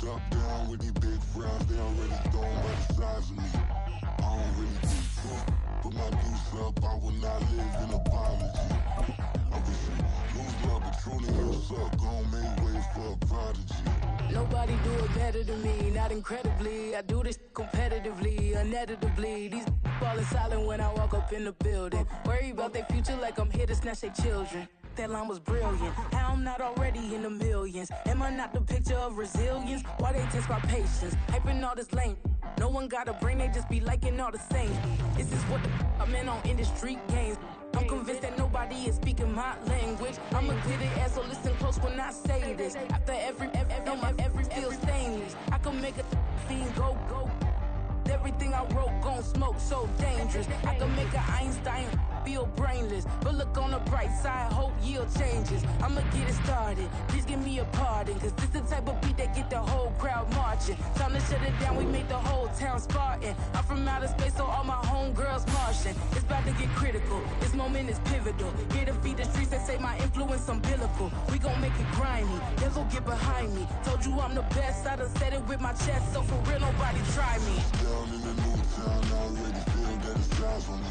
Top down with these big frowns, they already thrown by the size of me. I don't really do fuck. Put my deuce up, I will not live in apology. I wish you lose love, but truly you suck. Gon' make way for a prodigy. Nobody do it better than me, not incredibly. I do this competitively, uneditably. These falling silent when I walk up in the building. Worry about their future like I'm here to snatch their children. That line was brilliant. How I'm not already in the millions? Am I not the picture of resilience? Why they test my patience? Hyping all this lame. No one got a brain, they just be liking all the same. This is what the I'm in on industry games. I'm convinced that nobody is speaking my language. I'm a good ass, so listen close when I say this. After every feel stainless. I can make a fiend go. Everything I wrote gon' smoke, so dangerous. I can make an Einstein feel brainless. But look on the bright side, hope yield changes. I'ma get it started, please give me a pardon. Cause this the type of beat that get the whole crowd marching. Time to shut it down, we make the whole town Spartan. I'm from outer space, so all my homegirls Martian. It's about to get critical, this moment is pivotal. Here to feed the streets that say my influence umbilical. We gon' make it grimy, devil get behind me. Told you I'm the best, I done said it with my chest. So for real, nobody try me. Down in the new town, I already feel that it's eyes on me.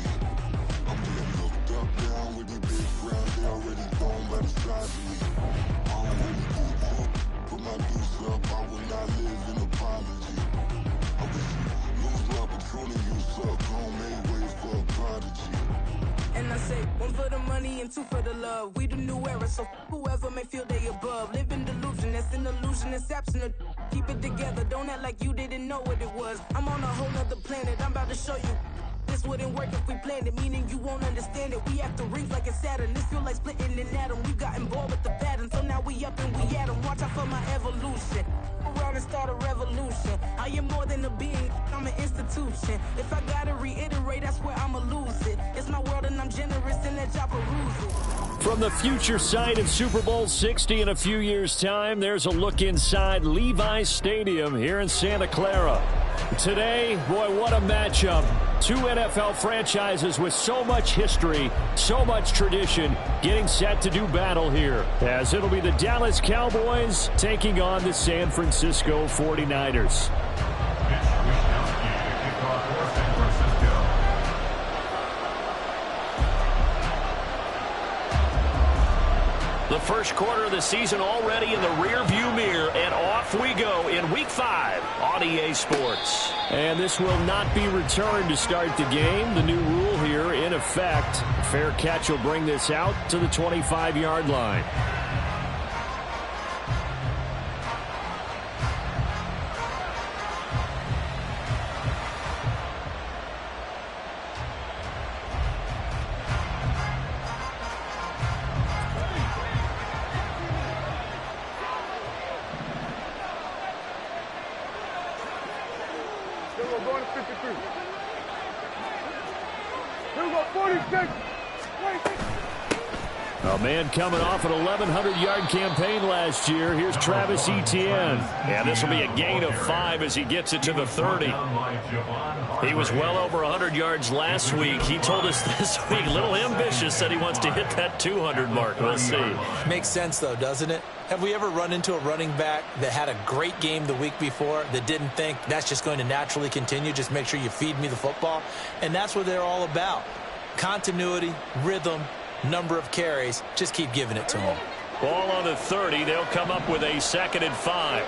I'm getting looked up, down with these big frowns, they already thrown by the size of me. I don't really do fuck. Put my deuce up, I will not live in apology. I wish you lose love, but truly you suck. Gon' make way for a prodigy. And I say, one for the money and two for the love. We the new era, so whoever may feel they above. Live in delusion, that's an illusion, it's absent. Keep it together, don't act like you didn't know what it was. I'm on a whole nother planet, I'm about to show you. This wouldn't work if we planned it, meaning you won't understand it. We have to rings like it's Saturn, this feel like splitting an atom. We got involved with the pattern, so now we up and we at 'em. Watch out for my evolution. Around and start a revolution. I am more than a being, I'm an institution. If I gotta reiterate, that's where I'ma lose it. It's my world and I'm generous and let y'all peruse it. From the future site of Super Bowl 60 in a few years' time, there's a look inside Levi's Stadium here in Santa Clara. Today, boy, what a matchup. Two NFL franchises with so much history, so much tradition, getting set to do battle here, as it'll be the Dallas Cowboys taking on the San Francisco 49ers. The first quarter of the season already in the rearview mirror, and off we go in Week 5 on EA Sports. And this will not be returned to start the game. The new rule here in effect. Fair catch will bring this out to the 25-yard line. Going to 53. Here we go, 46. A man coming off an 1,100-yard campaign last year. Here's Travis Etienne. And this will be a gain of 5 as he gets it to the 30. He was well over 100 yards last week. He told us this week, a little ambitious, said he wants to hit that 200 mark. We'll see. Makes sense, though, doesn't it? Have we ever run into a running back that had a great game the week before that didn't think that's just going to naturally continue? Just make sure you feed me the football. And that's what they're all about. Continuity, rhythm, number of carries. Just keep giving it to them. Ball on the 30. They'll come up with a 2nd and 5.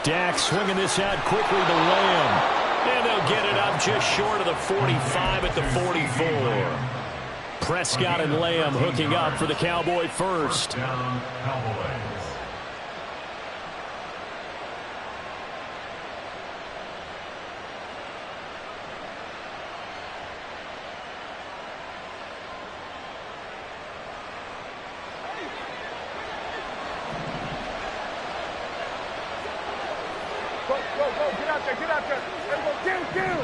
Dak swinging this out quickly to Lamb. And they'll get it up just short of the 45 at the 44. Prescott and Lamb hooking up for the Cowboy first. Go, get out there, get out there. There we go, kill.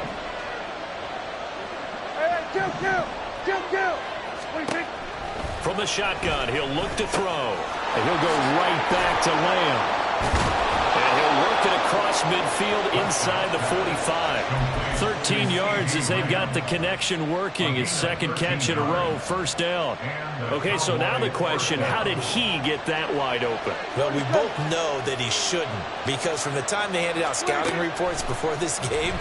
Hey, kill. What do you think? From the shotgun, he'll look to throw. And he'll go right back to Lamb. And he'll work it across midfield inside the 45. 13 yards as they've got the connection working. His second catch in a row, first down. Okay, so now the question, how did he get that wide open? Well, we both know that he shouldn't, because from the time they handed out scouting reports before this game,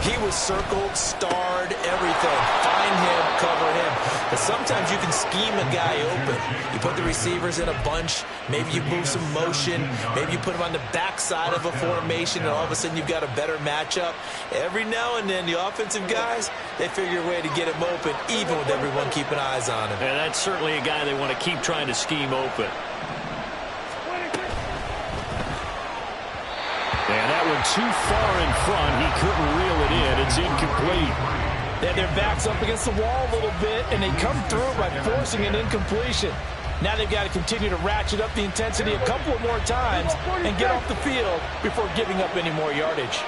he was circled, starred, everything. Find him, cover him. But sometimes you can scheme a guy open. You put the receivers in a bunch. Maybe you move some motion. Maybe you put him on the backside of a formation, and all of a sudden you've got a better matchup. Every now and then, the offensive guys, they figure a way to get him open, even with everyone keeping eyes on him. And that's certainly a guy they want to keep trying to scheme open. And that one too far in front. He couldn't reel it in. It's incomplete. They had their backs up against the wall a little bit, and they come through by forcing an incompletion. Now they've got to continue to ratchet up the intensity a couple of more times and get off the field before giving up any more yardage.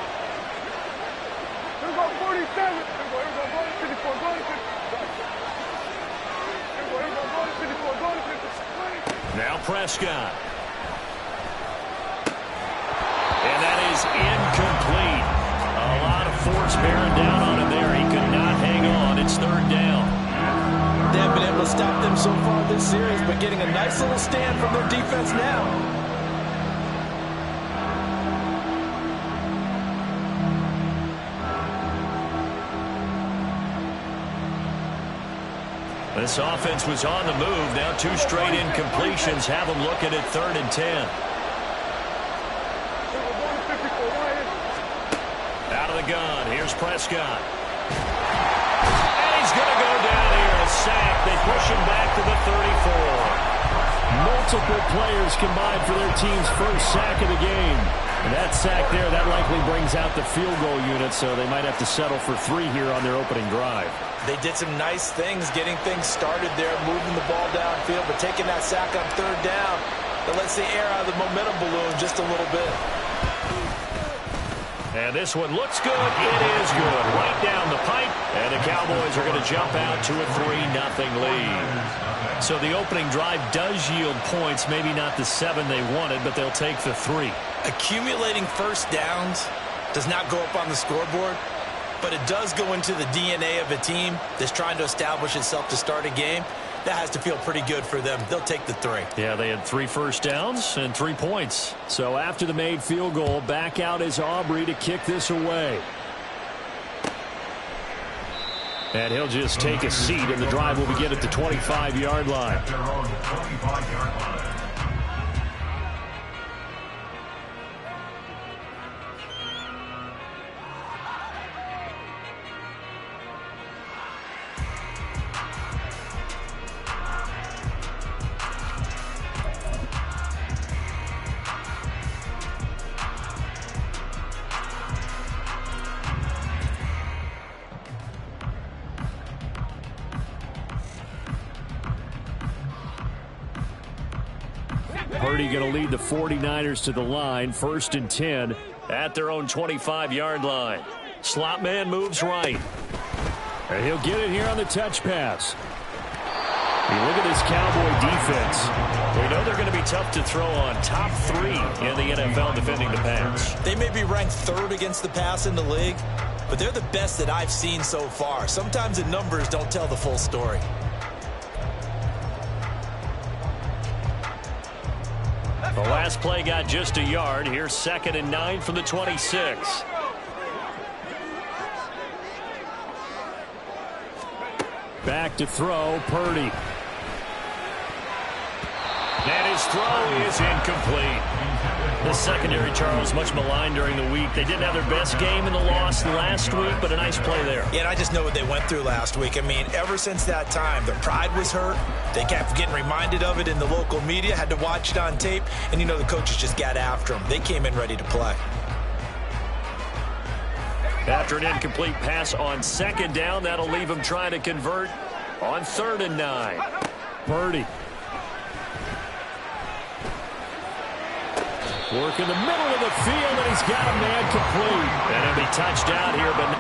Now Prescott. And that is incomplete. A lot of force bearing down on him there. He could not hang on. It's third down. They haven't been able to stop them so far this series, but getting a nice little stand from their defense now. This offense was on the move. Now two straight incompletions have them looking at 3rd and 10. Out of the gun. Here's Prescott. And he's going to go down here. A sack. They push him back to the 34. Multiple players combined for their team's first sack of the game. And that sack there, that likely brings out the field goal unit, so they might have to settle for 3 here on their opening drive. They did some nice things, getting things started there, moving the ball downfield, but taking that sack on 3rd down, that lets the air out of the momentum balloon just a little bit. And this one looks good. It is good. Right down the pipe. And the Cowboys are going to jump out to a 3-0 lead. So the opening drive does yield points. Maybe not the 7 they wanted, but they'll take the 3. Accumulating first downs does not go up on the scoreboard, but it does go into the DNA of a team that's trying to establish itself to start a game. That has to feel pretty good for them. They'll take the 3. Yeah, they had 3 first downs and 3 points. So after the made field goal, back out is Aubrey to kick this away. And he'll just take a seat, and the drive will begin at the 25-yard line. Purdy going to lead the 49ers to the line. 1st and 10 at their own 25-yard line. Slot man moves right. And he'll get it here on the touch pass. You look at this Cowboy defense. We know they're going to be tough to throw on. Top 3 in the NFL defending the pass. They may be ranked 3rd against the pass in the league, but they're the best that I've seen so far. Sometimes the numbers don't tell the full story. The last play got just a yard. Here's 2nd and 9 from the 26. Back to throw, Purdy. And his throw is incomplete. The secondary, Charles, much maligned during the week. They didn't have their best game in the loss last week, but a nice play there. Yeah, and I just know what they went through last week. I mean, ever since that time, their pride was hurt. They kept getting reminded of it in the local media, had to watch it on tape, and you know the coaches just got after them. They came in ready to play. After an incomplete pass on 2nd down, that'll leave them trying to convert on 3rd and 9. Purdy. Work in the middle of the field, and he's got a man complete. And he'll be touched out here, but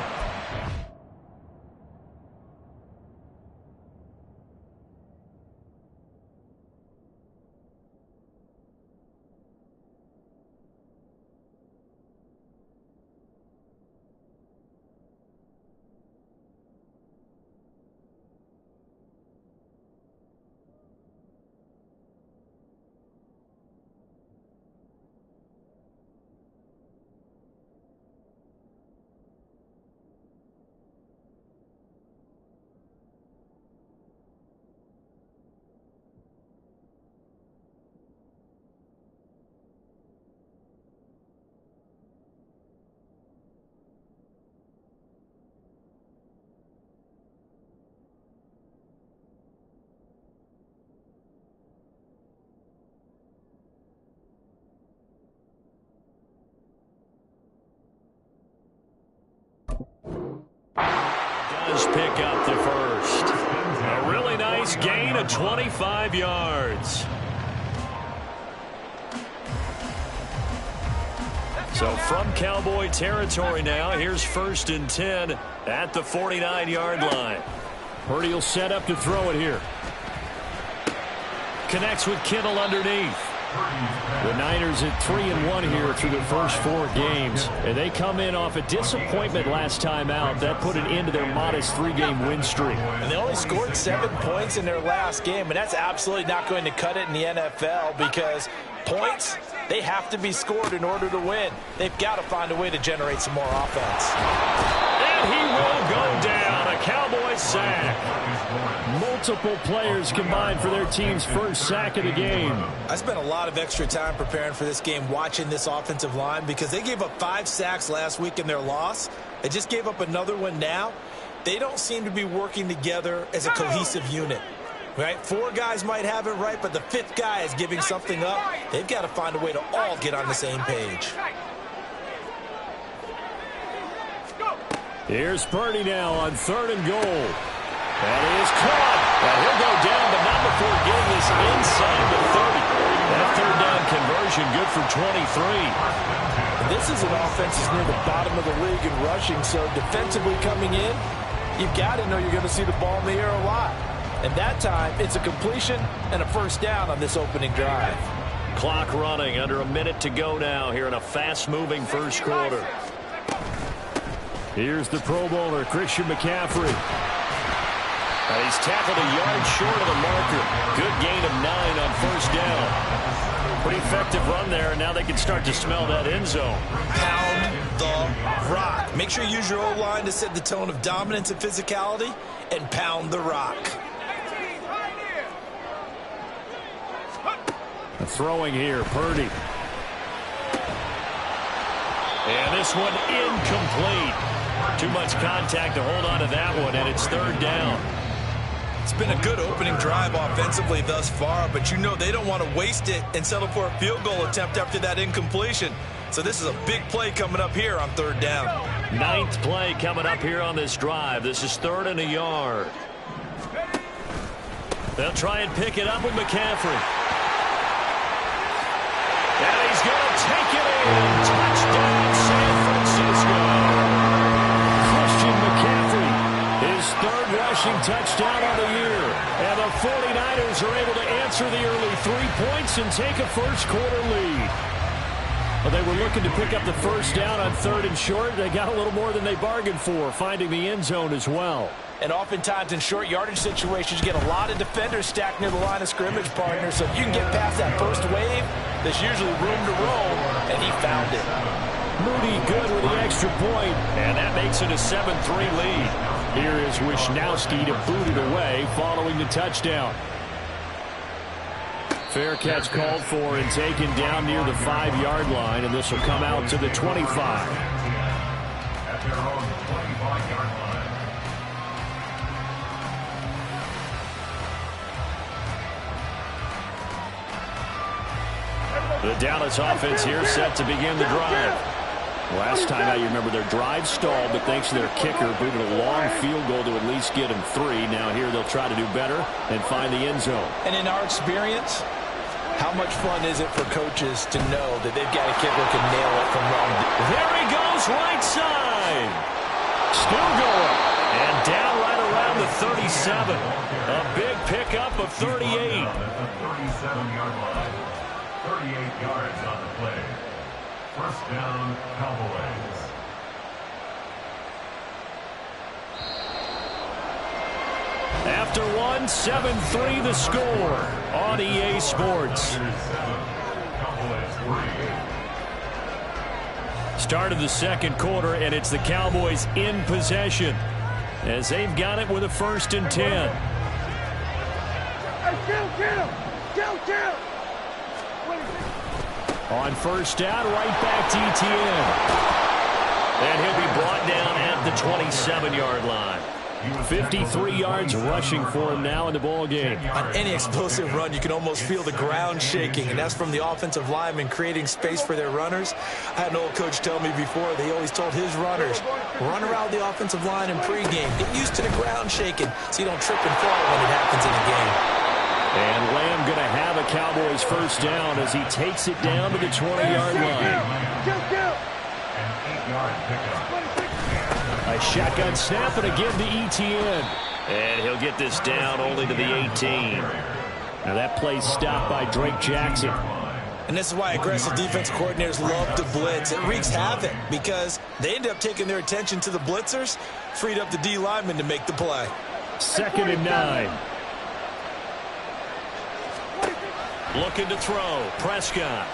Niners pick up the first. A really nice gain of 25 yards. So from Cowboy territory now, here's 1st and 10 at the 49-yard line. Purdy will set up to throw it here. Connects with Kittle underneath. The Niners at 3-1 here through the first 4 games. And they come in off a disappointment last time out. That put an end to their modest 3-game win streak. And they only scored 7 points in their last game. And that's absolutely not going to cut it in the NFL because points, they have to be scored in order to win. They've got to find a way to generate some more offense. And he will go down. A Cowboy sack. Multiple players combined for their team's first sack of the game. I spent a lot of extra time preparing for this game watching this offensive line because they gave up 5 sacks last week in their loss. They just gave up another one now. They don't seem to be working together as a cohesive unit. Right? 4 guys might have it right, but the 5th guy is giving something up. They've got to find a way to all get on the same page. Here's Purdy now on 3rd and goal. That is caught. Now he'll go down, but not before getting this inside the 30. That 3rd down conversion good for 23. This is an offense that's near the bottom of the league in rushing, so defensively coming in, you've got to know you're going to see the ball in the air a lot. And that time, it's a completion and a 1st down on this opening drive. Clock running, under a minute to go now here in a fast-moving first quarter. Here's the Pro Bowler, Christian McCaffrey. And he's tackled a yard short of the marker. Good gain of 9 on 1st down. Pretty effective run there, and now they can start to smell that end zone. Pound the rock. Make sure you use your O-line to set the tone of dominance and physicality, and pound the rock. Throwing here, Purdy. And this one incomplete. Too much contact to hold on to that one, and it's 3rd down. It's been a good opening drive offensively thus far, but you know they don't want to waste it and settle for a field goal attempt after that incompletion. So this is a big play coming up here on 3rd down. 9th play coming up here on this drive. This is 3rd and a yard. They'll try and pick it up with McCaffrey. And he's going to take it in. Touchdown, San Francisco. Christian McCaffrey, his 3rd rushing touchdown on the year. And the 49ers are able to answer the early 3 points and take a first quarter lead. Well, they were looking to pick up the 1st down on 3rd and short. They got a little more than they bargained for, finding the end zone as well. And oftentimes in short yardage situations, you get a lot of defenders stacked near the line of scrimmage, partner. So if you can get past that first wave, there's usually room to roll, and he found it. Moody good with the extra point, and that makes it a 7-3 lead. Here is Wisnowski to boot it away following the touchdown. Fair catch called for and taken down near the 5-yard line, and this will come out to the 25. At their own 25-yard line. The Dallas offense here set to begin the drive. Last time out, you remember their drive stalled, but thanks to their kicker, booted a long field goal to at least get them 3. Now here they'll try to do better and find the end zone. And in our experience, how much fun is it for coaches to know that they've got a kicker who can nail it from long distance? There he goes, right side. Still going. And down right around the 37. A big pickup of 38. 37-yard line. 38 yards on the play. 1st down, Cowboys. After 7-3 the score on EA Sports. Start of the 2nd quarter, and it's the Cowboys in possession as they've got it with a 1st and 10. Kill! On 1st down, right back to Etienne. And he'll be brought down at the 27-yard line. 53 yards rushing for him now in the ball game. On any explosive run, you can almost feel the ground shaking, and that's from the offensive linemen creating space for their runners. I had an old coach tell me before, they always told his runners, run around the offensive line in pregame. Get used to the ground shaking so you don't trip and fall when it happens in a game. And Lamb going to have a Cowboys first down as he takes it down to the 20-yard line. An 8-yard pickup. A shotgun snap and again to Etienne. And he'll get this down only to the 18. Now that play stopped by Drake Jackson. And this is why aggressive defensive coordinators love to blitz. It wreaks havoc because they end up taking their attention to the blitzers, freed up the D lineman to make the play. 2nd and 9. Looking to throw. Prescott.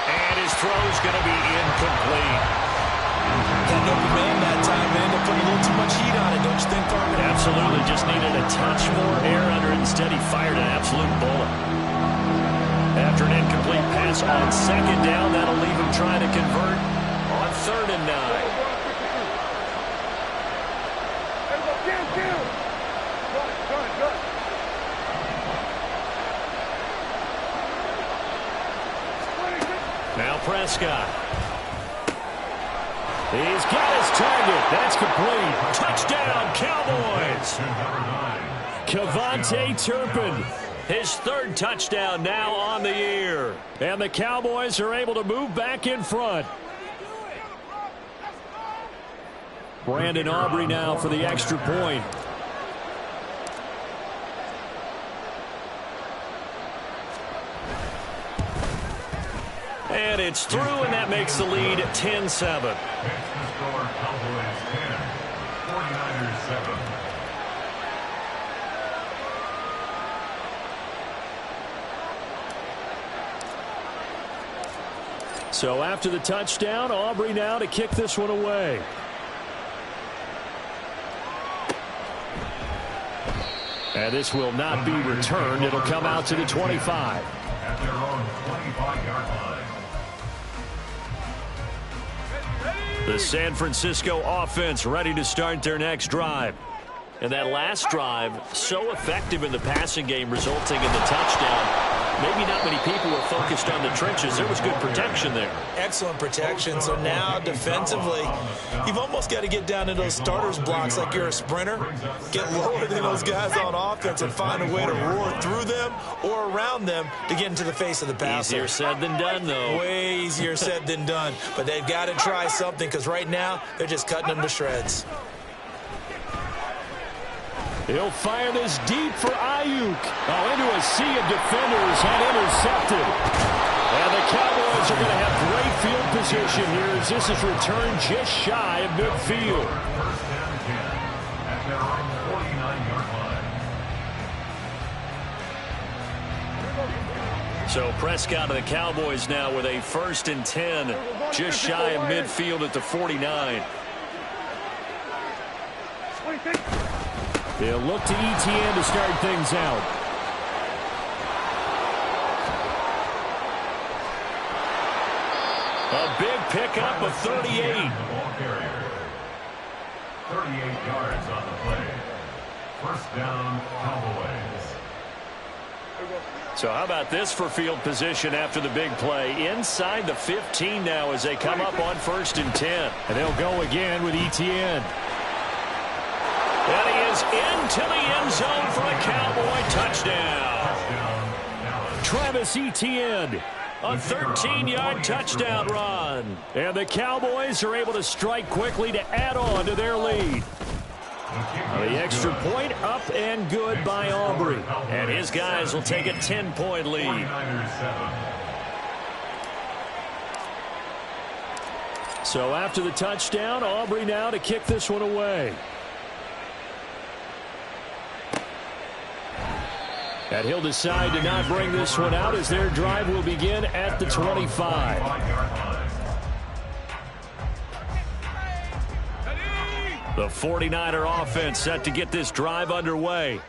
And his throw's going to be incomplete. Got an open man that time, man. They put a little too much heat on it, don't you think, Carmen? Absolutely. Just needed a touch more air under it. Instead, he fired an absolute bullet. After an incomplete pass on 2nd down, that'll leave him trying to convert on 3rd and 9. Now Prescott. He's got his target. That's complete. Touchdown, Cowboys. KaVontae Turpin, his 3rd touchdown now on the year. And the Cowboys are able to move back in front. Brandon Aubrey now for the extra point. And it's through, and that makes the lead 10-7. Makes the score Cowboys 10, 49ers 7. So after the touchdown, Aubrey now to kick this one away. And this will not be returned. It'll come out to the 25. At their own 25-yard line. The San Francisco offense ready to start their next drive. And that last drive, so effective in the passing game, resulting in the touchdown. Maybe not many people were focused on the trenches. There was good protection there. Excellent protection. So now defensively, you've almost got to get down to those starters blocks like you're a sprinter. Get lower than those guys on offense and find a way to roar through them or around them to get into the face of the passer. Easier said than done, though. Way easier said than done. But they've got to try something because right now they're just cutting them to shreds. He'll fire this deep for Ayuk. Oh, into a sea of defenders and intercepted. And the Cowboys are going to have great field position here as this is returned just shy of midfield. First down 10 at their own 49-yard line. So Prescott of the Cowboys now with a 1st and 10, just shy of midfield at the 49. They'll look to Etienne to start things out. A big pickup of 38. The ball carrier. 38 yards on the play. First down, Cowboys. So how about this for field position after the big play? Inside the 15 now as they come up on 1st and 10. And they'll go again with Etienne. And he is into the end zone for a Cowboy touchdown. Travis Etienne, a 13-yard touchdown run. And the Cowboys are able to strike quickly to add on to their lead. The extra point up and good by Aubrey. And his guys will take a 10-point lead. So after the touchdown, Aubrey now to kick this one away. And he'll decide to not bring this one out as their drive will begin at the 25. The 49er offense set to get this drive underway.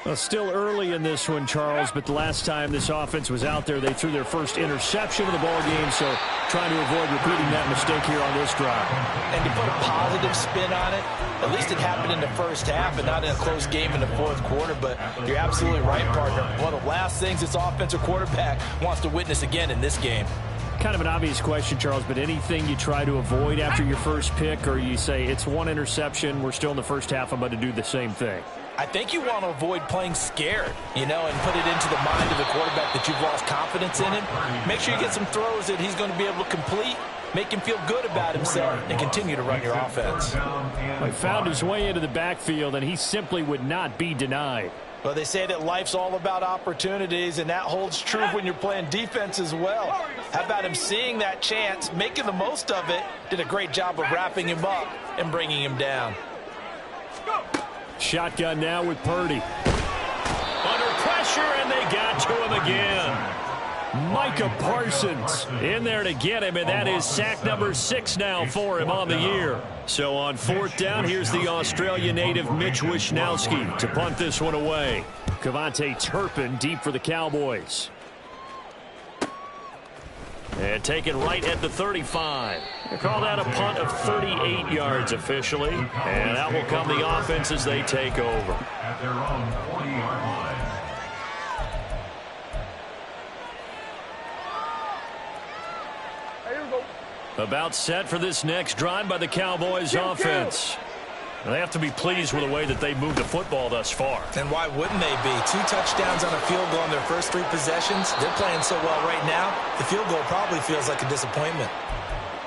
Well, still early in this one, Charles, but the last time this offense was out there, they threw their first interception of the ball game, so trying to avoid repeating that mistake here on this drive. And to put a positive spin on it, at least it happened in the first half and not in a close game in the fourth quarter, but you're absolutely right, partner. One of the last things this offensive quarterback wants to witness again in this game. Kind of an obvious question, Charles, but anything you try to avoid after your first pick, or you say it's one interception, we're still in the first half, I'm going to do the same thing? I think you want to avoid playing scared, and put it into the mind of the quarterback that you've lost confidence in him. Make sure you get some throws that he's going to be able to complete, make him feel good about himself, and continue to run your offense. He found his way into the backfield, and he simply would not be denied. Well, they say that life's all about opportunities, and that holds true when you're playing defense as well. How about him seeing that chance, making the most of it, did a great job of wrapping him up and bringing him down. Shotgun now with Purdy. Under pressure, and they got to him again. Micah Parsons in there to get him, and that is sack number 6 now for him on the year. So on fourth down, here's the Australia native Mitch Wishnowsky to punt this one away. Kevontae Turpin deep for the Cowboys. And taken right at the 35. They call that a punt of 38 yards officially. And that will come the offense as they take over. At their own 40-yard line. About set for this next drive by the Cowboys offense. They have to be pleased with the way that they moved the football thus far. And why wouldn't they be? 2 touchdowns on a field goal in their first 3 possessions. They're playing so well right now, the field goal probably feels like a disappointment.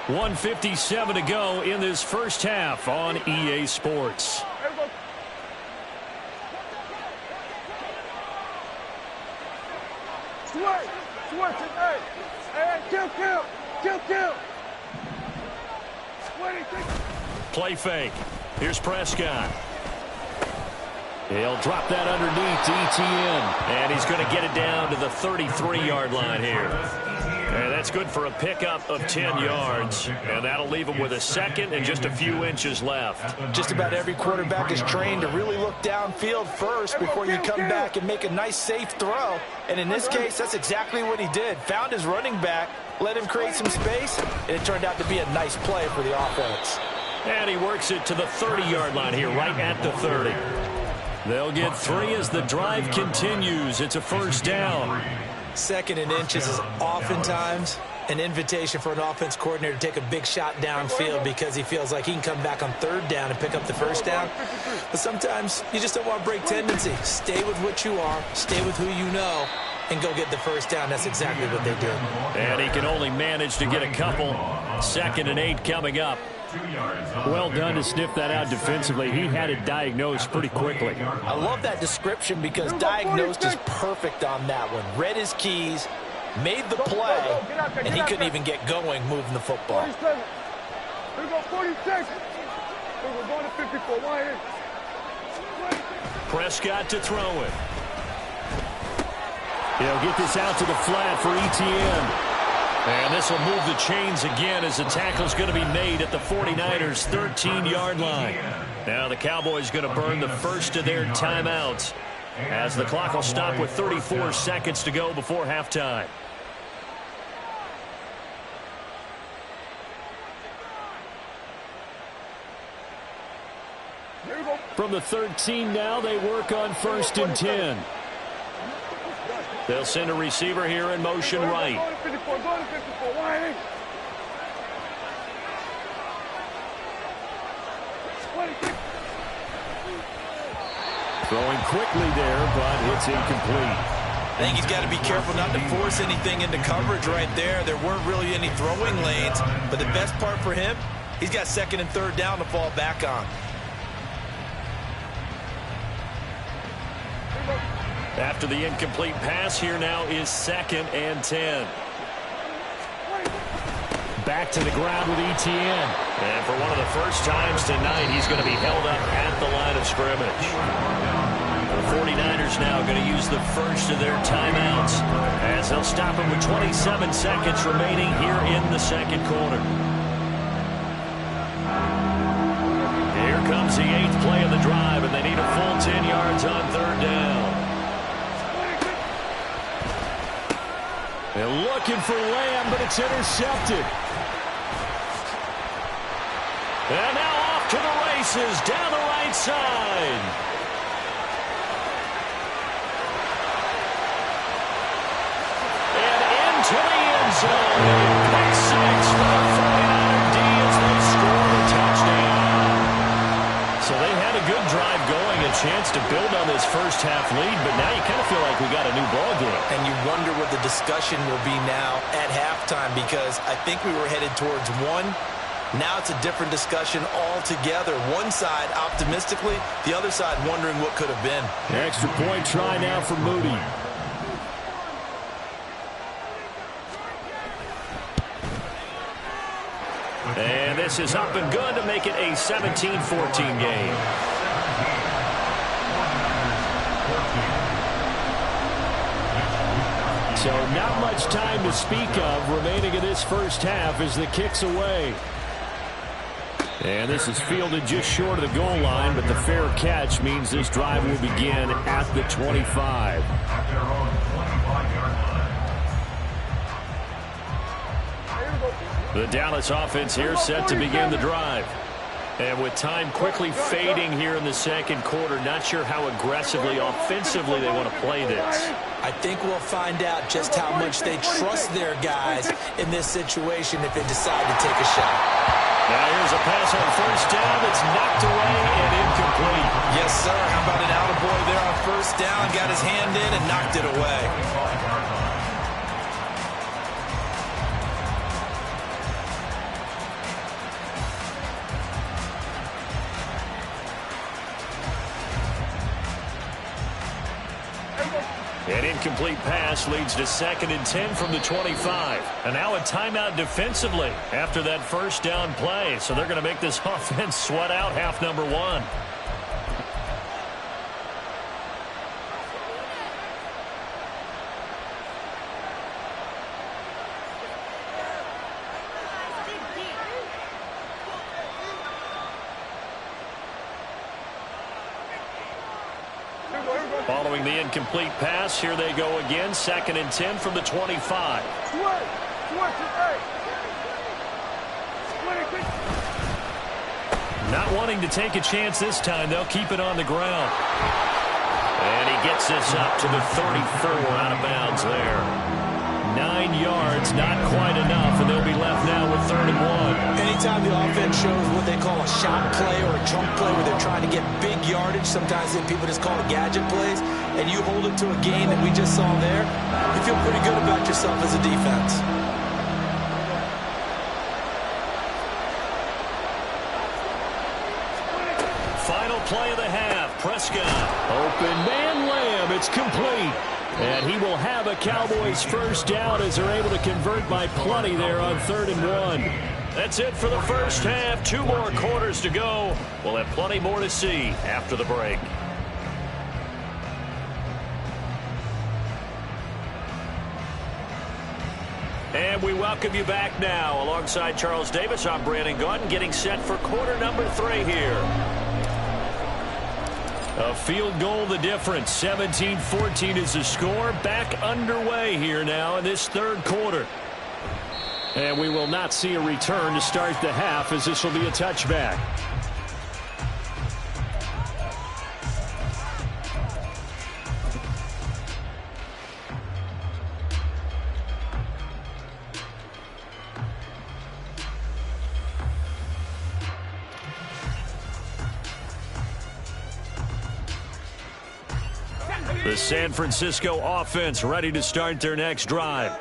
1:57 to go in this first half on EA Sports. Play fake. Here's Prescott. He'll drop that underneath to ETN. And he's going to get it down to the 33-yard line here. And that's good for a pickup of 10 yards. And that'll leave him with a second and just a few inches left. Just about every quarterback is trained to really look downfield first before you come back and make a nice, safe throw. And in this case, that's exactly what he did. Found his running back, let him create some space, and it turned out to be a nice play for the offense. And he works it to the 30-yard line here, right at the 30. They'll get 3 as the drive continues. It's a first down. Second and inches is oftentimes an invitation for an offense coordinator to take a big shot downfield because he feels like he can come back on third down and pick up the first down. But sometimes you just don't want to break tendency. Stay with what you are, stay with who you know, and go get the first down. That's exactly what they did. And he can only manage to get a couple. 2nd and 8 coming up. Well done to sniff that out defensively. He had it diagnosed pretty quickly. I love that description because diagnosed is perfect on that one. Read his keys, made the play, and he couldn't even get going moving the football. Here we go, 46. We're going to 54. Why here? Prescott to throw it. He'll get this out to the flat for ETN. And this will move the chains again as the tackle's going to be made at the 49ers' 13-yard line. Now the Cowboys going to burn the first of their timeouts as the clock will stop with 34 seconds to go before halftime. From the 13 now, they work on 1st and 10. They'll send a receiver here in motion right. Throwing quickly there, but it's incomplete. I think he's got to be careful not to force anything into coverage right there. There weren't really any throwing lanes, but the best part for him, he's got 2nd and 3rd down to fall back on. After the incomplete pass, here now is 2nd and 10. Back to the ground with ETN. And for one of the first times tonight, he's going to be held up at the line of scrimmage. The 49ers now going to use the first of their timeouts as they'll stop him with 27 seconds remaining here in the second quarter. Here comes the 8th play of the drive, and they need a full 10 yards on 3rd down. They're looking for Lamb, but it's intercepted. And now off to the races down the right side. And into the end zone. Pick six for the 49er D as they score the touchdown. So they had a good drive going, a chance to build on this first half lead, but now you kind of feel like we got a new ball game. And you wonder what the discussion will be now at halftime, because I think we were headed towards one. Now it's a different discussion altogether. One side optimistically, the other side wondering what could have been. Extra point try now for Moody. And this is up and good to make it a 17-14 game. So not much time to speak of remaining in this first half as the kick's away. And this is fielded just short of the goal line, but the fair catch means this drive will begin at the 25. The Dallas offense here set to begin the drive. And with time quickly fading here in the second quarter, not sure how aggressively, offensively they want to play this. I think we'll find out just how much they trust their guys in this situation if they decide to take a shot. Now here's a pass on first down that's knocked away and incomplete. Yes, sir. How about an attaboy there on first down? Got his hand in and knocked it away. An incomplete pass leads to 2nd and 10 from the 25. And now a timeout defensively after that first down play. So they're going to make this offense sweat out half number one. Following the incomplete pass, here they go again. 2nd and 10 from the 25. Not wanting to take a chance this time. They'll keep it on the ground. And he gets this up to the 34 out of bounds there. 9 yards, not quite enough, and they'll be left now with 3rd and 1. Anytime the offense shows what they call a shot play or a chunk play where they're trying to get big yardage, sometimes people just call it gadget plays, and you hold it to a gain that we just saw there, you feel pretty good about yourself as a defense. Final play of the half. Prescott. Open man Lamb. It's complete. And he will have a Cowboys first down as they're able to convert by plenty there on 3rd and 1. That's it for the first half. 2 more quarters to go. We'll have plenty more to see after the break. And we welcome you back now. Alongside Charles Davis, I'm Brandon Gaudin, getting set for quarter number 3 here. A field goal the difference. 17-14 is the score. Back underway here now in this 3rd quarter. And we will not see a return to start the half, as this will be a touchback. The San Francisco offense ready to start their next drive.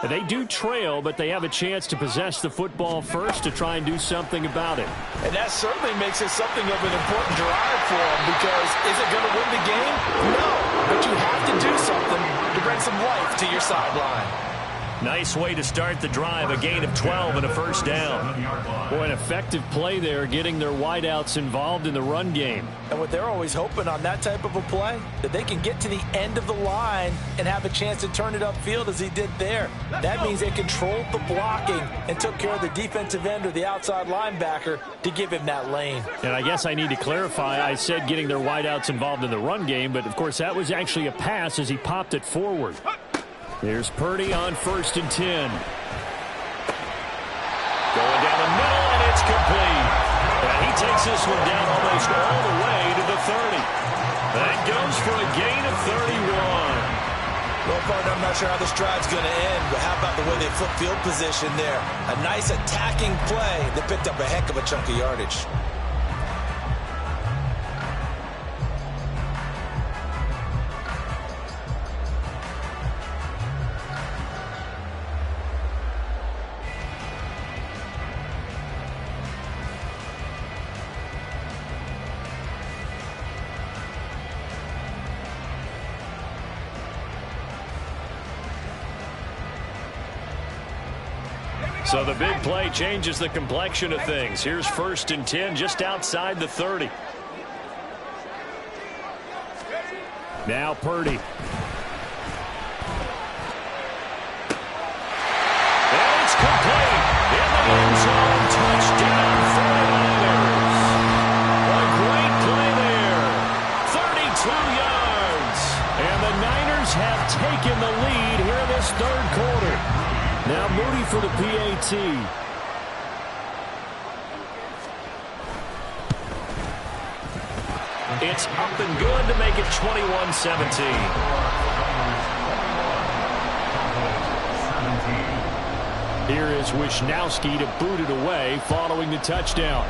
They do trail, but they have a chance to possess the football first to try and do something about it. And that certainly makes it something of an important drive for them, because is it going to win the game? No, but you have to do something to bring some life to your sideline. Nice way to start the drive, a gain of 12 and a first down. Boy, an effective play there, getting their wideouts involved in the run game. And what they're always hoping on that type of a play, that they can get to the end of the line and have a chance to turn it upfield as he did there. That means they controlled the blocking and took care of the defensive end or the outside linebacker to give him that lane. And I guess I need to clarify, I said getting their wideouts involved in the run game, but of course that was actually a pass as he popped it forward. Here's Purdy on 1st and 10. Going down the middle, and it's complete. And he takes this one down almost all the way to the 30. That goes for a gain of 31. Well, partner, I'm not sure how this drive's going to end, but how about the way they flip field position there? A nice attacking play that picked up a heck of a chunk of yardage. So the big play changes the complexion of things. Here's 1st and 10 just outside the 30. Now Purdy. And it's complete. In the end zone. Touchdown 49ers. A great play there. 32 yards. And the Niners have taken the lead here in this 3rd quarter. Now Moody for the PAT. It's up and good to make it 21-17. Here is Wisnowski to boot it away following the touchdown.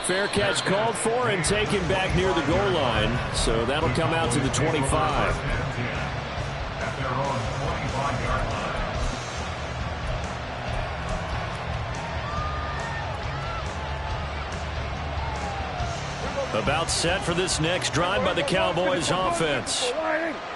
Fair catch called for and taken back near the goal line. So that'll come out to the 25. About set for this next drive by the Cowboys offense.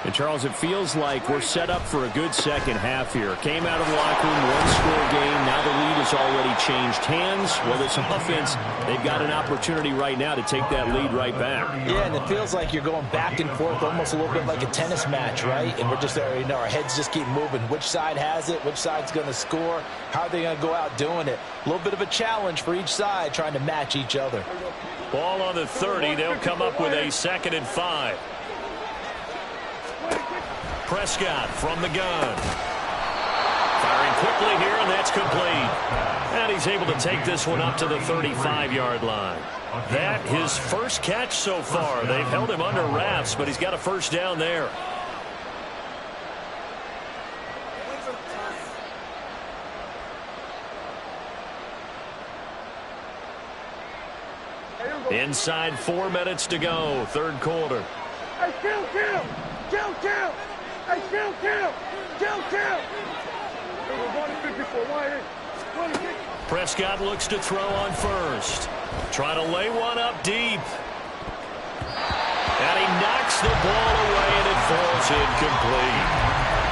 And Charles, it feels like we're set up for a good second half here. Came out of the locker room, one-score game. Now the lead has already changed hands. Well, this offense, they've got an opportunity right now to take that lead right back. Yeah, and it feels like you're going back and forth almost a little bit like a tennis match, right? And we're just there, our heads just keep moving. Which side has it? Which side's going to score? How are they going to go out doing it? A little bit of a challenge for each side trying to match each other. Ball on the 30. They'll come up with a 2nd and 5. Prescott from the gun. Firing quickly here, and that's complete. And he's able to take this one up to the 35-yard line. That his first catch so far. They've held him under wraps, but he's got a first down there. Inside 4 minutes to go, 3rd quarter. Hey, kill! Hey, kill! We're going to 54. Why? Prescott looks to throw on 1st. Trying to lay one up deep. And he knocks the ball away, and it falls incomplete.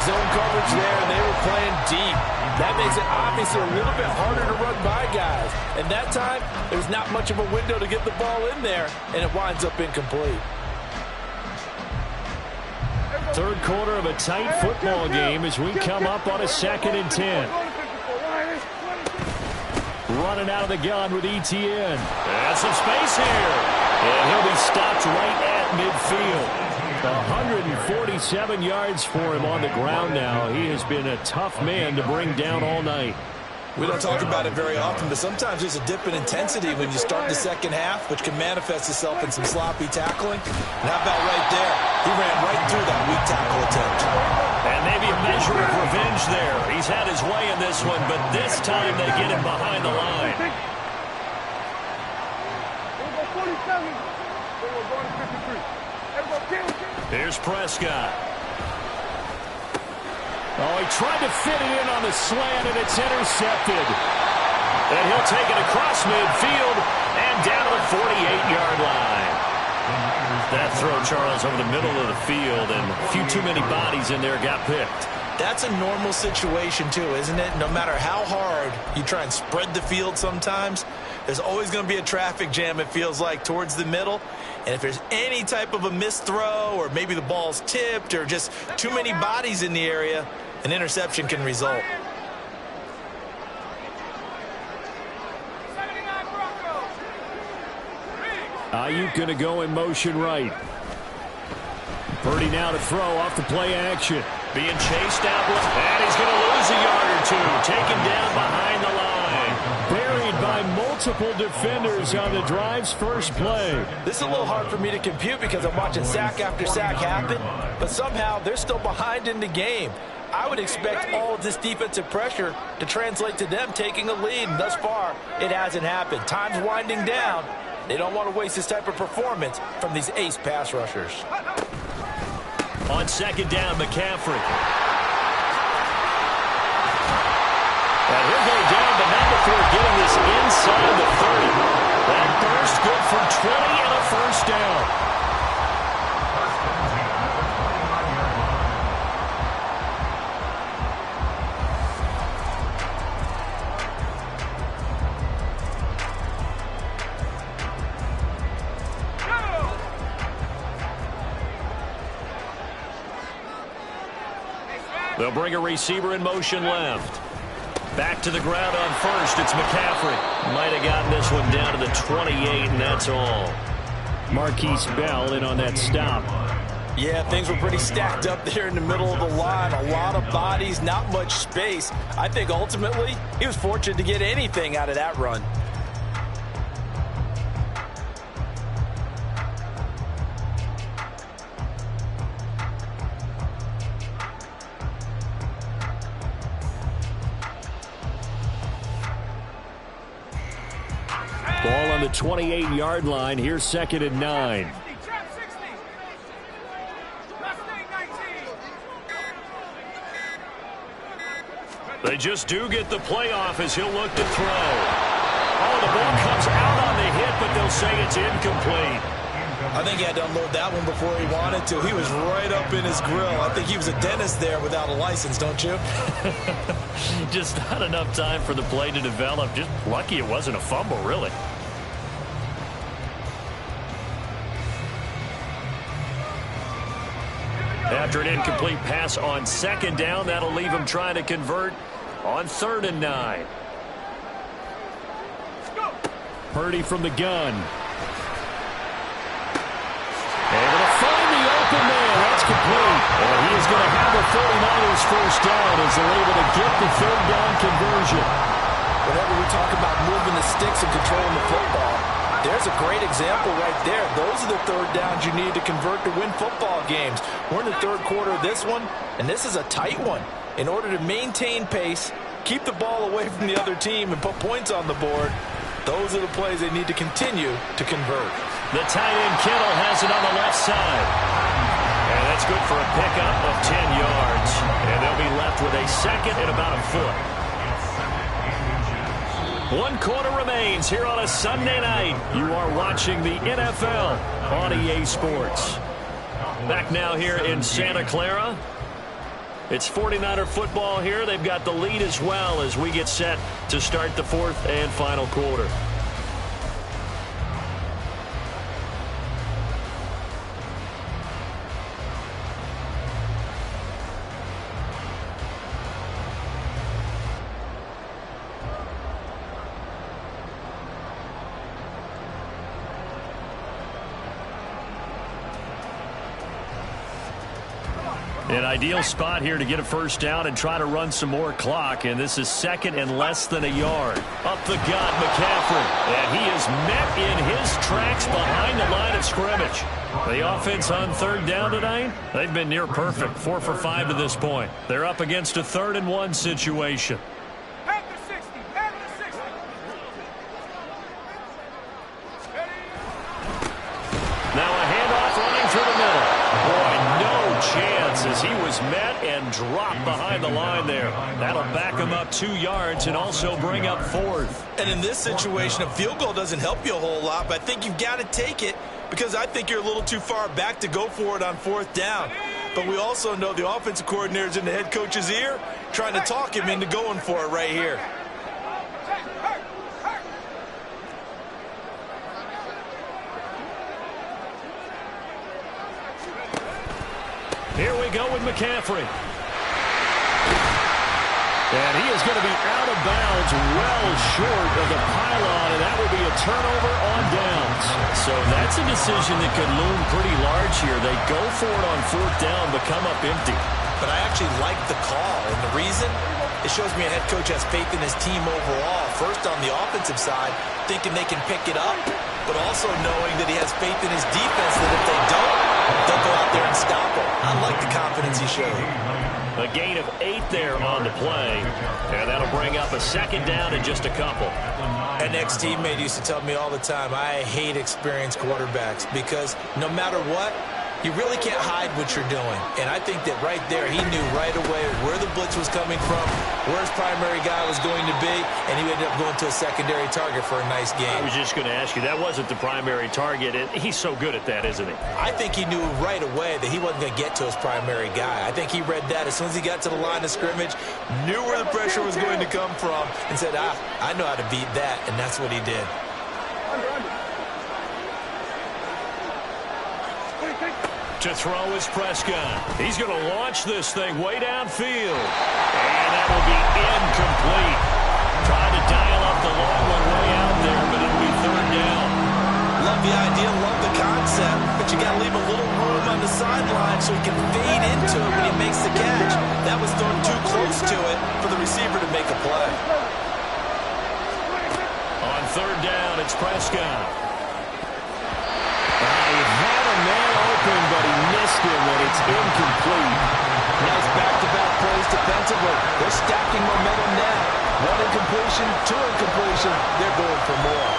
Zone coverage there, and they were playing deep. That makes it obviously a little bit harder to run by guys. And that time, there's not much of a window to get the ball in there, and it winds up incomplete. 3rd quarter of a tight football game as we come up on a 2nd and 10. Running out of the gun with ETN. And some space here. And he'll be stopped right at midfield. 147 yards for him on the ground now. He has been a tough man to bring down all night. We don't talk about it very often, but sometimes there's a dip in intensity when you start the second half, which can manifest itself in some sloppy tackling. And how about right there? He ran right through that weak tackle attempt. And maybe a measure of revenge there. He's had his way in this one, but this time they get him behind the line. Here's Prescott. Oh, he tried to fit it in on the slant, and it's intercepted. And he'll take it across midfield and down to the 48-yard line. That throw, Charles, over the middle of the field, and a few too many bodies in there got picked. That's a normal situation, too, isn't it? No matter how hard you try and spread the field sometimes, there's always going to be a traffic jam, it feels like, towards the middle. And if there's any type of a missed throw, or maybe the ball's tipped, or just too many bodies in the area, an interception can result. Ayuk going to go in motion right. Purdy now to throw off the play action. Being chased out, and he's going to lose a yard or two. Taken down behind the line. Buried by multiple defenders on the drive's first play. This is a little hard for me to compute because I'm watching sack after sack happen, but somehow they're still behind in the game. I would expect all of this defensive pressure to translate to them taking a lead, and thus far, it hasn't happened. Time's winding down. They don't want to waste this type of performance from these ace pass rushers. On second down, McCaffrey. And he'll go down, but not before getting this inside the 30. That burst good for 20 and a first down. They'll bring a receiver in motion left. Back to the ground on first. It's McCaffrey. Might have gotten this one down to the 28, and that's all. Marquise Bell in on that stop. Yeah, things were pretty stacked up there in the middle of the line. A lot of bodies, not much space. I think ultimately he was fortunate to get anything out of that run. Ball on the 28-yard line. Here's second and 9. They just do get the playoff as he'll look to throw. Oh, the ball comes out on the hit, but they'll say it's incomplete. I think he had to unload that one before he wanted to. He was right up in his grill. I think he was a dentist there without a license, don't you? Just not enough time for the play to develop. Just lucky it wasn't a fumble, really. After an incomplete pass on second down, that'll leave him trying to convert on third and 9. Purdy from the gun. Able to find the open man. That's complete. And he is going to have the 49ers first down as they're able to get the third down conversion. Whenever we talk about moving the sticks and controlling the football, there's a great example right there. Those are the third downs you need to convert to win football games. We're in the third quarter of this one, and this is a tight one. In order to maintain pace, keep the ball away from the other team, and put points on the board, those are the plays they need to continue to convert. The tight end Kittle has it on the left side. And that's good for a pickup of 10 yards. And they'll be left with a second and about a foot. 1 quarter remains here on a Sunday night. You are watching the NFL on EA Sports. Back now here in Santa Clara. It's 49er football here. They've got the lead as well as we get set to start the fourth and final quarter. An ideal spot here to get a first down and try to run some more clock. And this is second and less than a yard. Up the gut, McCaffrey. And he is met in his tracks behind the line of scrimmage. The offense on third down tonight, they've been near perfect. 4 for 5 to this point. They're up against a 3rd and 1 situation. Now a handoff running through the middle. Boy, no chance as he was met and dropped behind the line there. That'll back him up 2 yards and also bring up 4th. And in this situation, a field goal doesn't help you a whole lot, but I think you've got to take it because I think you're a little too far back to go for it on 4th down. But we also know the offensive coordinator's in the head coach's ear trying to talk him into going for it right here. Here we go with McCaffrey. And he is going to be out of bounds well short of the pylon, and that will be a turnover on downs. So that's a decision that could loom pretty large here. They go for it on 4th down, but come up empty. But I actually like the call, and the reason? It shows me a head coach has faith in his team overall. First on the offensive side, thinking they can pick it up, but also knowing that he has faith in his defense that if they don't, they'll go out there and stop him. I like the confidence he showed. A gain of 8 there on the play, and that'll bring up a 2nd down in just a couple. An ex-teammate used to tell me all the time, I hate experienced quarterbacks because no matter what, you really can't hide what you're doing. And I think that right there, he knew right away where the blitz was coming from, where his primary guy was going to be, and he ended up going to a secondary target for a nice game. I was just going to ask you, that wasn't the primary target. He's so good at that, isn't he? I think he knew right away that he wasn't going to get to his primary guy. I think he read that as soon as he got to the line of scrimmage, knew where the pressure was going to come from, and said, I know how to beat that, and that's what he did. To throw is Prescott. He's going to launch this thing way downfield. And that will be incomplete. Trying to dial up the long one way out there, but it'll be 3rd down. Love the idea, love the concept, but you got to leave a little room on the sideline so he can fade into it when he makes the catch. That was thrown too close to it for the receiver to make a play. On 3rd down, it's Prescott. He had a man open, but he missed him, and it's incomplete. Nice back-to-back plays defensively. They're stacking momentum now. 1 incompletion, 2 incompletion. They're going for more.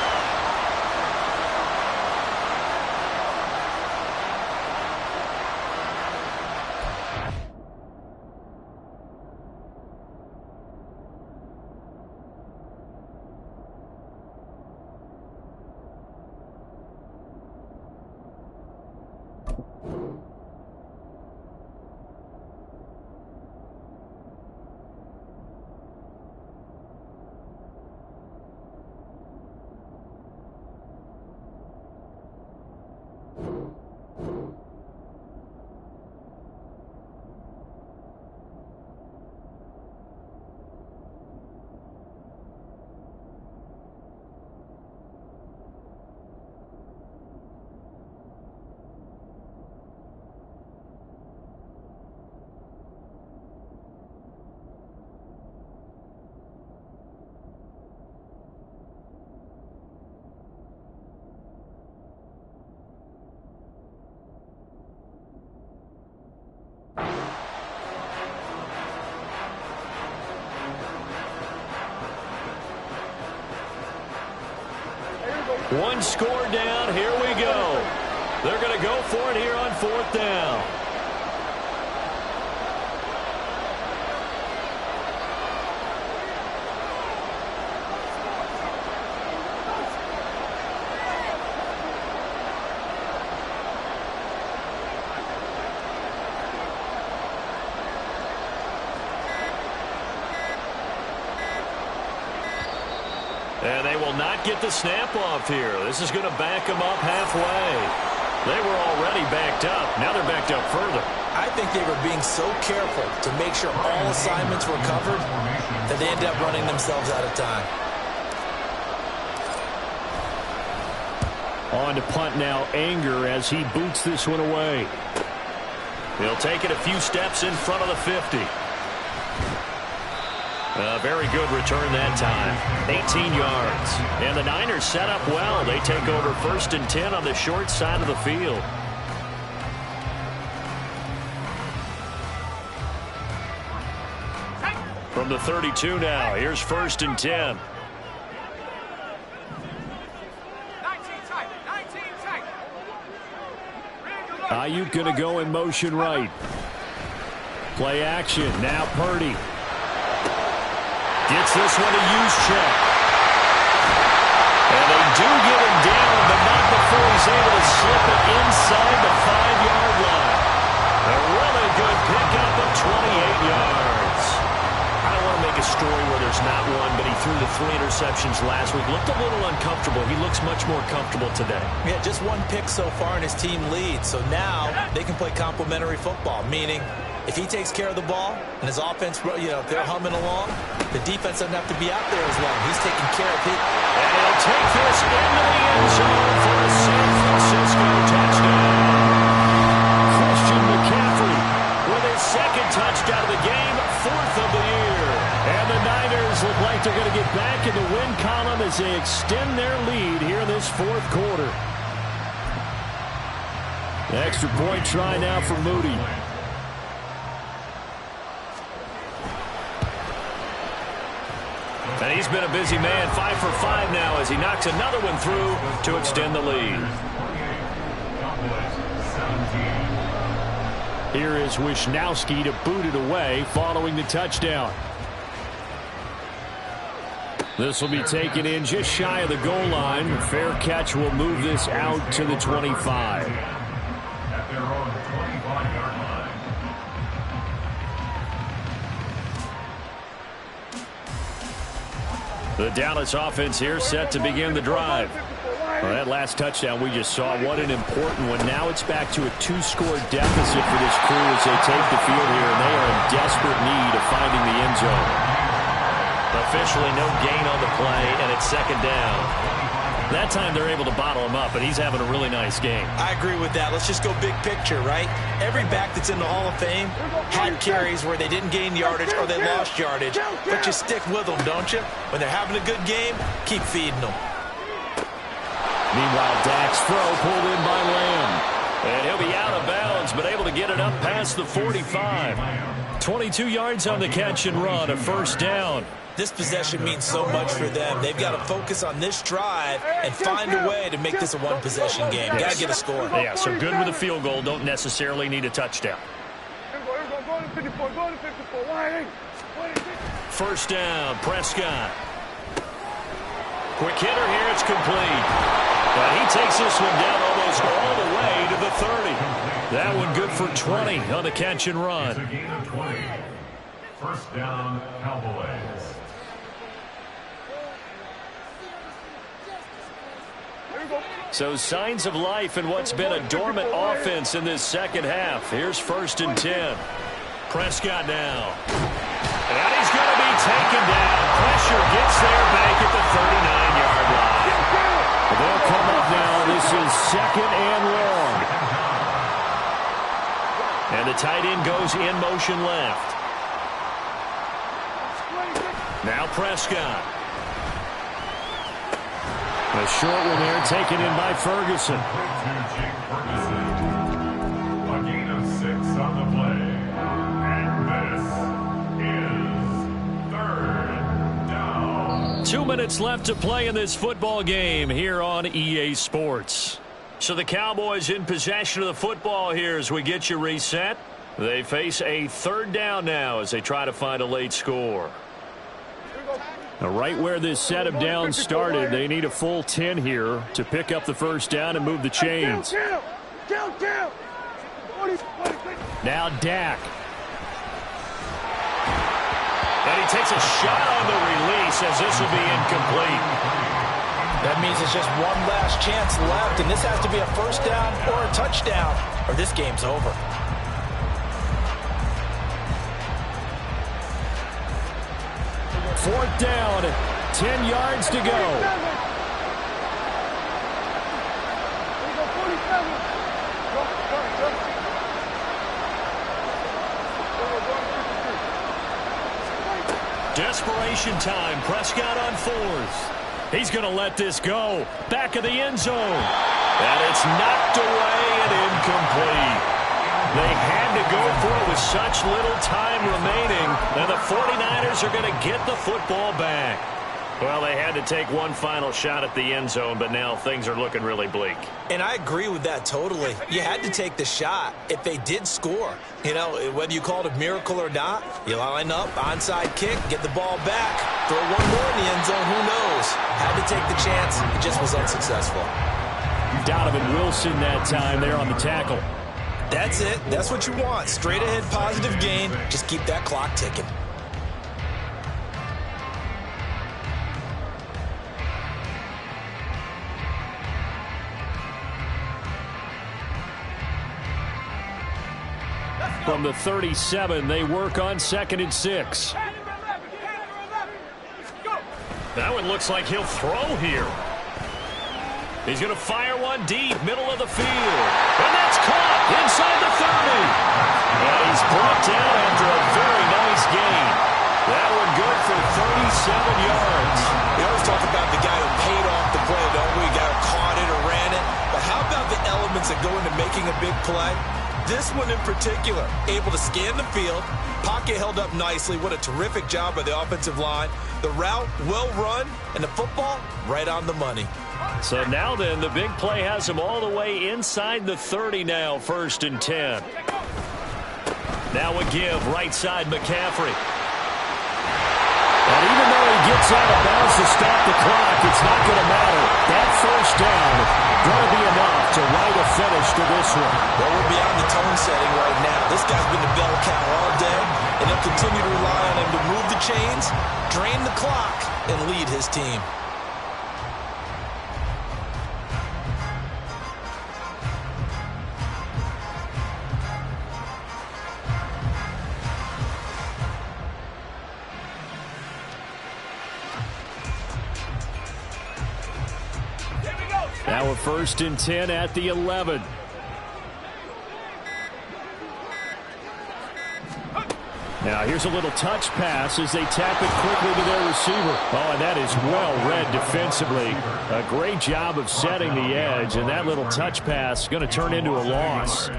One score down. Here we go. They're going to go for it here on 4th down. And they will not get the snap off here. This is going to back them up halfway. They were already backed up. Now they're backed up further. I think they were being so careful to make sure all assignments were covered that they ended up running themselves out of time. On to punt now, Anger, as he boots this one away. He'll take it a few steps in front of the 50. A very good return that time. 18 yards. And the Niners set up well. They take over 1st and 10 on the short side of the field. From the 32 now, here's 1st and 10. Ayuk going to go in motion right. Play action. Now Purdy. Gets this one to Juszczyk. And they do get him down, but not before he's able to slip it inside the 5-yard line. A really good pickup of 28 yards. I don't want to make a story where there's not one, but he threw the 3 interceptions last week. Looked a little uncomfortable. He looks much more comfortable today. Yeah, just 1 pick so far, and his team leads. So now they can play complementary football, meaning If he takes care of the ball and his offense, if they're humming along, the defense doesn't have to be out there as long. He's taking care of it. And he'll take this into the end zone for a San Francisco touchdown. Christian McCaffrey with his second touchdown of the game, 4th of the year. And the Niners look like they're going to get back in the win column as they extend their lead here in this 4th quarter. Extra point try now for Moody. And he's been a busy man, 5 for 5 now as he knocks another one through to extend the lead. Here is Wisnowski to boot it away following the touchdown. This will be taken in just shy of the goal line. Fair catch will move this out to the 25. At their own 25-yard line. The Dallas offense here set to begin the drive. Well, that last touchdown we just saw, what an important one. Now it's back to a 2-score deficit for this crew as they take the field here, and they are in desperate need of finding the end zone. Officially no gain on the play, and it's 2nd down. That time they're able to bottle him up, and he's having a really nice game. I agree with that. Let's just go big picture, right? Every back that's in the Hall of Fame had carries where they didn't gain yardage or they lost yardage, but you stick with them, don't you? When they're having a good game, keep feeding them. Meanwhile, Dak's throw pulled in by Lamb. And he'll be out of bounds, but able to get it up past the 45. 22 yards on the catch and run, a 1st down. This possession means so much for them. They've got to focus on this drive and find a way to make this a one-possession game. Got to get a score. Yeah, so good with a field goal. Don't necessarily need a touchdown. 1st down, Prescott. Quick hitter here, it's complete. But he takes this one down almost all the way to the 30. That one good for 20 on the catch and run. It's a gain of 20. 1st down, Cowboys. So signs of life in what's been a dormant offense in this 2nd half. Here's 1st and 10. Prescott now. And he's going to be taken down. Pressure gets there back at the 39-yard line. They'll come up now. This is 2nd and long. And the tight end goes in motion left. Now Prescott. A short one there taken in by Ferguson. A gain of 6 on the play. And this is 3rd down. 2 minutes left to play in this football game here on EA Sports. So the Cowboys in possession of the football here as we get you reset. They face a 3rd down now as they try to find a late score. Now, right where this set of downs started, they need a full 10 here to pick up the 1st down and move the chains. Now Dak. And he takes a shot on the release as this will be incomplete. That means it's just one last chance left, and this has to be a 1st down or a touchdown, or this game's over. 4th down, 10 yards to go. Desperation time. Prescott on 4th. He's going to let this go. Back of the end zone. And it's knocked away and incomplete. They had to go for it with such little time remaining. And the 49ers are going to get the football back. Well, they had to take one final shot at the end zone, but now things are looking really bleak. And I agree with that totally. You had to take the shot if they did score. You know, whether you call it a miracle or not, you line up, onside kick, get the ball back, throw one more in the end zone, who knows? Had to take the chance. It just was unsuccessful. Donovan Wilson that time there on the tackle. That's it. That's what you want. Straight ahead positive gain. Just keep that clock ticking. From the 37, they work on 2nd and 6. That one looks like he'll throw here. He's going to fire one deep, middle of the field. And that's caught inside the 30. And he's brought down after a very nice gain. That one good for 37 yards. We always talk about the guy who paid off the play, don't we? The guy who caught it or ran it. But how about the elements that go into making a big play? This one in particular, able to scan the field, pocket held up nicely. What a terrific job by the offensive line. The route, well run, and the football, right on the money. So now then, the big play has him all the way inside the 30 now, 1st and 10. Now a give, right side McCaffrey. And even though he gets out of bounds to stop the clock, it's not going to matter. That 1st down going to be enough to write a finish to this one. Well, we're beyond the tone setting right now. This guy's been the bell cow all day, and they'll continue to rely on him to move the chains, drain the clock, and lead his team. Now a 1st and 10 at the 11. Now here's a little touch pass as they tap it quickly to their receiver. Oh, and that is well read defensively. A great job of setting the edge, and that little touch pass is going to turn into a loss.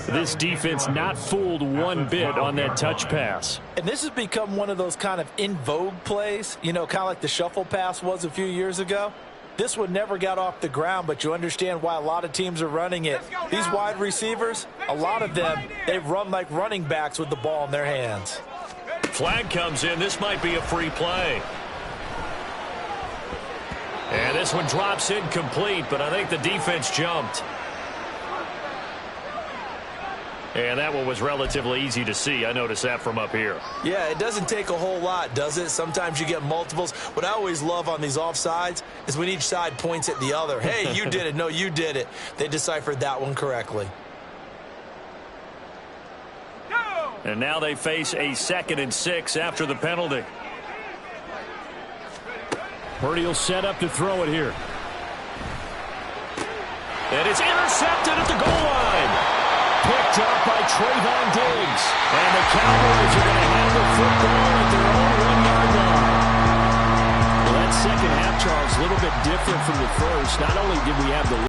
This defense not fooled one bit on that touch pass. And this has become one of those kind of in vogue plays, you know, kind of like the shuffle pass was a few years ago. This one never got off the ground, but you understand why a lot of teams are running it. These wide receivers, a lot of them, they run like running backs with the ball in their hands. Flag comes in. This might be a free play. And this one drops incomplete, but I think the defense jumped. And that one was relatively easy to see. I noticed that from up here. Yeah, it doesn't take a whole lot, does it? Sometimes you get multiples. What I always love on these offsides is when each side points at the other. Hey, you did it. No, you did it. They deciphered that one correctly. And now they face a 2nd and 6 after the penalty. Purdy will set up to throw it here. And it's intercepted at the goal line. Picked up by Trayvon Diggs. And the Cowboys are going to have the football at their own 1-yard line. Well, that second half, Charles, a little bit different from the first. Not only did we have the